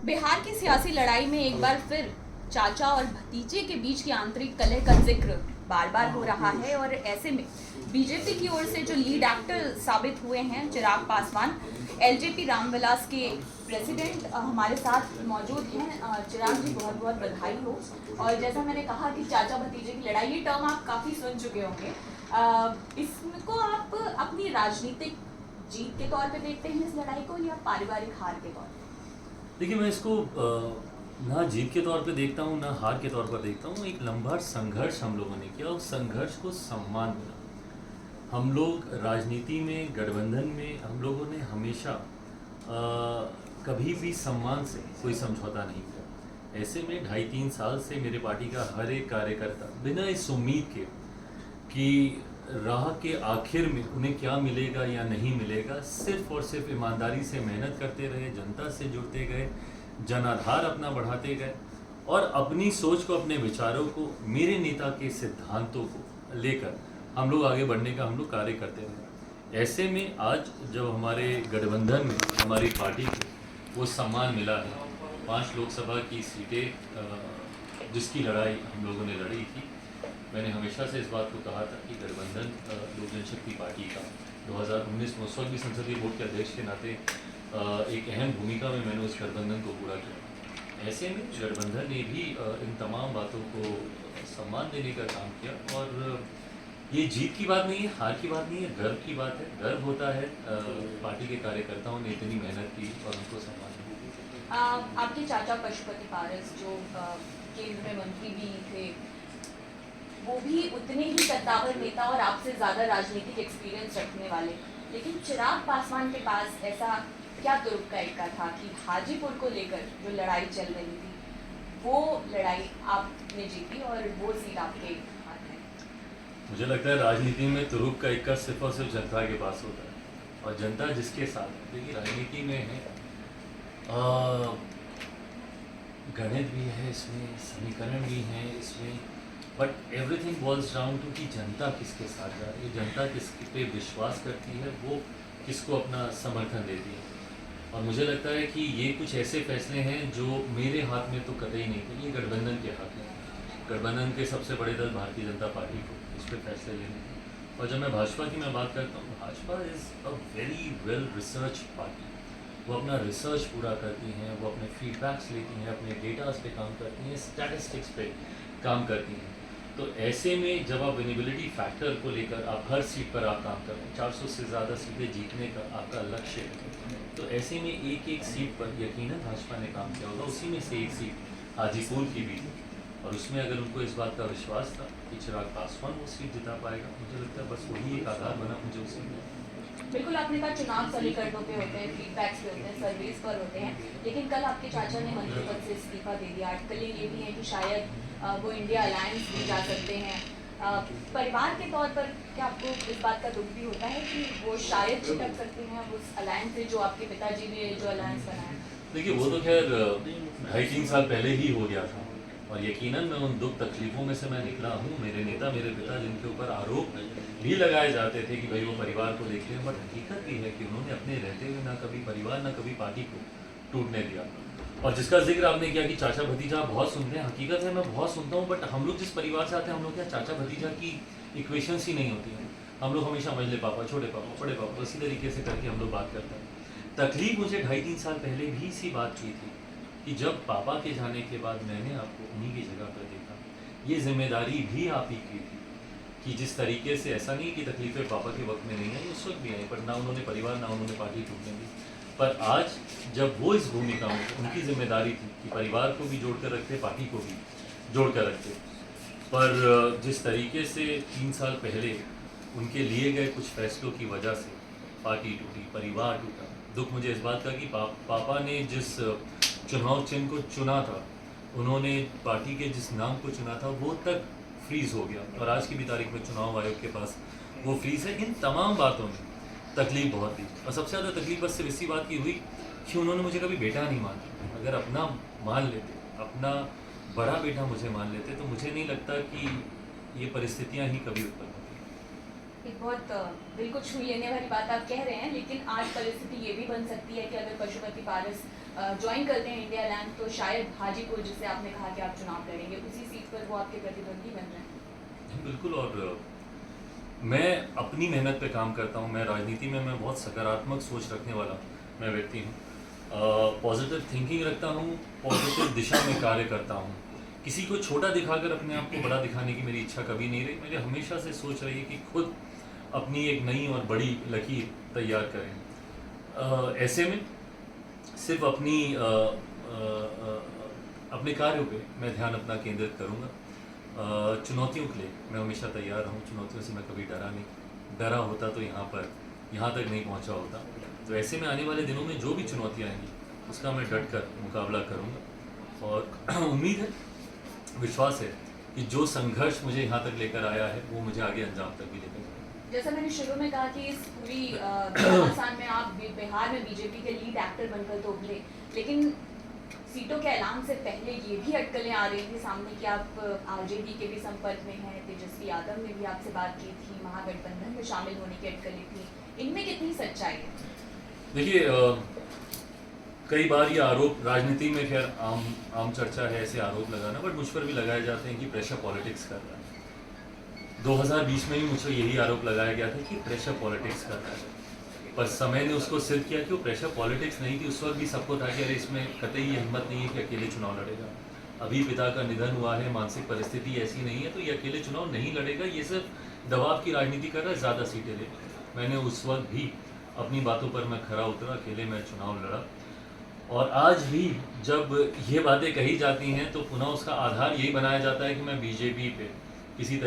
बिहार की सियासी लड़ाई में एक बार फिर चाचा और भतीजे के बीच की आंतरिक कलह का जिक्र बार बार हो रहा है और ऐसे में बीजेपी की ओर से जो लीड एक्टर साबित हुए हैं चिराग पासवान, एलजेपी रामविलास के प्रेसिडेंट हमारे साथ मौजूद हैं। चिराग जी, बहुत बहुत बधाई हो। और जैसा मैंने कहा कि चाचा भतीजे की लड़ाई, ये टर्म आप काफ़ी सुन चुके होंगे। इसको आप अपनी राजनीतिक जीत के तौर पे देखते हैं इस लड़ाई को, या पारिवारिक हार के तौर पे? देखिए, मैं इसको ना जीत के तौर पे देखता हूँ ना हार के तौर पर देखता हूँ। एक लंबा संघर्ष हम लोगों ने किया, उस संघर्ष को सम्मान मिला। हम लोग राजनीति में, गठबंधन में हम लोगों ने हमेशा कभी भी सम्मान से कोई समझौता नहीं किया। ऐसे में 2.5-3 साल से मेरे पार्टी का हर एक कार्यकर्ता बिना इस उम्मीद के कि राह के आखिर में उन्हें क्या मिलेगा या नहीं मिलेगा, सिर्फ और सिर्फ ईमानदारी से मेहनत करते रहे, जनता से जुड़ते गए, जनाधार अपना बढ़ाते गए और अपनी सोच को, अपने विचारों को, मेरे नेता के सिद्धांतों को लेकर हम लोग आगे बढ़ने का हम लोग कार्य करते रहे। ऐसे में आज जब हमारे गठबंधन में हमारी पार्टी को वो सम्मान मिला है, 5 लोकसभा की सीटें जिसकी लड़ाई हम लोगों ने लड़ी थी, मैंने हमेशा से इस बात को कहा था कि गठबंधन लोक जनशक्ति पार्टी का 2019 में उस वक्त भी संसदीय बोर्ड के अध्यक्ष के नाते एक अहम भूमिका में मैंने उस गठबंधन को पूरा किया। ऐसे में गठबंधन ने भी इन तमाम बातों को सम्मान देने का काम किया और ये जीत की बात नहीं है, हार की बात नहीं है, गर्व की बात है। गर्व होता है पार्टी के कार्यकर्ताओं ने इतनी मेहनत की और उनको सम्मान दिया। आपके चाचा पशुपति पारस जो केंद्र में मंत्री भी थे, वो भी उतने ही कद्दावर नेता और आपसे ज़्यादा राजनीतिक एक्सपीरियंस रखने वाले, लेकिन चिराग पासवान के पास ऐसा क्या तुरुप का इक्का था कि हाजीपुर को लेकर जो लड़ाई चल रही थी, वो लड़ाई आपने जीती और वो सीट आपके हाथ में? मुझे लगता है राजनीति में तुरुप का इक्का सिर्फ और सिर्फ जनता के पास होता है और जनता जिसके साथ है। देखिए, राजनीति में है गणित भी है, इसमें समीकरण भी हैं, इसमें but everything boils down to कि जनता किसके साथ जा रही है, जनता किस पे विश्वास करती है, वो किसको अपना समर्थन देती है। और मुझे लगता है कि ये कुछ ऐसे फैसले हैं जो मेरे हाथ में तो कतई नहीं थे, ये गठबंधन के हाथ में। गठबंधन के सबसे बड़े दल भारतीय जनता पार्टी को इस पर फैसले लेने थे। और जब मैं भाजपा की बात करता हूँ, Bhajpa is a very well research party. वो अपना रिसर्च पूरा करती हैं, वो अपने फीडबैक्स लेती हैं, अपने डेटास पे काम करती हैं, स्टैटिस्टिक्स पे काम करती हैं। तो ऐसे में जब आप विनेबिलिटी फैक्टर को लेकर आप हर सीट पर आप काम कर रहे हैं, 400 से ज़्यादा सीटें जीतने का आपका लक्ष्य है, तो ऐसे में एक एक सीट पर यकीनन भाजपा ने काम किया होगा। उसी में से एक सीट हाजीपुर की भी थी और उसमें अगर उनको इस बात का विश्वास था कि चिराग पासवान वो सीट जिता पाएगा, मुझे लगता है बस वही एक आधार बना मुझे उसी में। बिल्कुल, आपने कहा चुनाव समीकरणों पे होते हैं, फीडबैक्स पे होते हैं, सर्वेस पर होते हैं, लेकिन कल आपके चाचा ने मंत्री पद से इस्तीफा दे दिया। आजकल ये भी है कि शायद वो इंडिया अलायंस भी जा सकते हैं। परिवार के तौर पर क्या आपको इस बात का दुख भी होता है कि वो शायद छिटक सकते हैं उस अलायंस से जो आपके पिताजी ने जो अलायंस बनाया? देखिए, वो तो खैर 2.5-3 साल पहले ही हो गया था और यकीनन मैं उन दुख तकलीफ़ों में से मैं निकला हूँ। मेरे नेता, मेरे पिता, जिनके ऊपर आरोप भी लगाए जाते थे कि भाई वो परिवार को देखते हैं, बट हकीकत भी है कि उन्होंने अपने रहते हुए ना कभी परिवार ना कभी पार्टी को टूटने दिया। और जिसका जिक्र आपने किया कि चाचा भतीजा बहुत सुनते हैं, हकीकत है मैं बहुत सुनता हूँ, बट हम लोग जिस परिवार से आते हैं, हम लोग क्या चाचा भतीजा की इक्वेशंस ही नहीं होती हैं। हम लोग हमेशा मझले पापा, छोटे पापा, बड़े पापा, इसी तरीके से करके हम लोग बात करते हैं। तकलीफ मुझे 2.5-3 साल पहले भी इसी बात की थी कि जब पापा के जाने के बाद मैंने आपको उन्हीं की जगह पर देखा। ये जिम्मेदारी भी आप ही की थी कि जिस तरीके से, ऐसा नहीं कि तकलीफ़ें पापा के वक्त में नहीं आई, उस वक्त भी आई, पर ना उन्होंने परिवार ना उन्होंने पार्टी टूटने दी। पर आज जब वो इस भूमिका में, उनकी जिम्मेदारी थी कि परिवार को भी जोड़ कर रखते, पार्टी को भी जोड़ कर रखते, पर जिस तरीके से 3 साल पहले उनके लिए गए कुछ फैसलों की वजह से पार्टी टूटी, परिवार टूटा। दुख मुझे इस बात का कि पापा ने जिस चुनाव चिन्ह को चुना था, उन्होंने पार्टी के जिस नाम को चुना था, वो तक फ्रीज़ हो गया और आज की भी तारीख में चुनाव आयोग के पास वो फ्रीज़ है। इन तमाम बातों में तकलीफ बहुत थी और सबसे ज़्यादा तकलीफ बस सिर्फ इसी बात की हुई कि उन्होंने मुझे कभी बेटा नहीं माना। अगर अपना मान लेते, अपना बड़ा बेटा मुझे मान लेते, तो मुझे नहीं लगता कि ये परिस्थितियाँ ही कभी उत्पन्न होती। एक बहुत दिल को छू लेने वाली बात आप कह रहे हैं, लेकिन आज परिस्थिति ये भी बन सकती है कि अगर पशुपति पारस ज्वाइन करते हैं इंडिया अलैंस तो शायद हाजीपुर, जिससे आपने कहा कि आप चुनाव लड़ेंगे, उसी सीट पर वो आपके प्रतिद्वंदी बन रहे हैं। बिल्कुल। और मैं अपनी मेहनत पे काम करता हूँ। मैं राजनीति में मैं बहुत सकारात्मक सोच रखने वाला मैं व्यक्ति हूँ। पॉजिटिव थिंकिंग रखता हूँ, पॉजिटिव दिशा में कार्य करता हूँ। किसी को छोटा दिखाकर अपने आप को बड़ा दिखाने की मेरी इच्छा कभी नहीं रही। मेरी हमेशा से सोच रही है कि खुद अपनी एक नई और बड़ी लकीर तैयार करें। ऐसे में सिर्फ अपने कार्यों पे मैं ध्यान अपना केंद्रित करूँगा। चुनौतियों के लिए मैं हमेशा तैयार हूँ। चुनौतियों से मैं कभी डरा नहीं। डरा होता तो यहाँ तक नहीं पहुँचा होता। तो ऐसे में आने वाले दिनों में जो भी चुनौतियाँ आएंगी उसका मैं डट कर मुकाबला करूँगा। और उम्मीद है, विश्वास है कि जो संघर्ष मुझे यहाँ तक लेकर आया है वो मुझे आगे अंजाम तक भी लेकर जाएगा। जैसा मैंने शुरू में कहा कि इस पूरी घमासान में आप बिहार में बीजेपी के लीड एक्टर बनकर तो उभरे, लेकिन सीटों के ऐलान से पहले ये भी अटकलें आ रही थी सामने कि आप आरजेडी के भी संपर्क में हैं। तेजस्वी यादव ने भी आपसे बात की थी, महागठबंधन में शामिल होने की अटकलें थी। इनमें कितनी सच्चाई है? देखिए, कई बार ये आरोप राजनीति में खैर आम चर्चा है ऐसे आरोप लगाना, बट मुझ पर भी लगाए जाते हैं कि प्रेशर पॉलिटिक्स कर रहा है। 2020 में भी मुझे यही आरोप लगाया गया था कि प्रेशर पॉलिटिक्स कर रहा है, पर समय ने उसको सिद्ध किया कि वो प्रेशर पॉलिटिक्स नहीं थी। उस वक्त भी सबको था कि अरे इसमें कतई ये हिम्मत नहीं है कि अकेले चुनाव लड़ेगा। अभी पिता का निधन हुआ है, मानसिक परिस्थिति ऐसी नहीं है, तो ये अकेले चुनाव नहीं लड़ेगा। ये सिर्फ दबाव की राजनीति कर रहा है, ज़्यादा सीटें ले। मैंने उस वक्त भी अपनी बातों पर मैं खरा उतरा, अकेले मैं चुनाव लड़ा। और आज भी जब ये बातें कही जाती हैं तो पुनः उसका आधार यही बनाया जाता है कि मैं बीजेपी पे किसी तरीके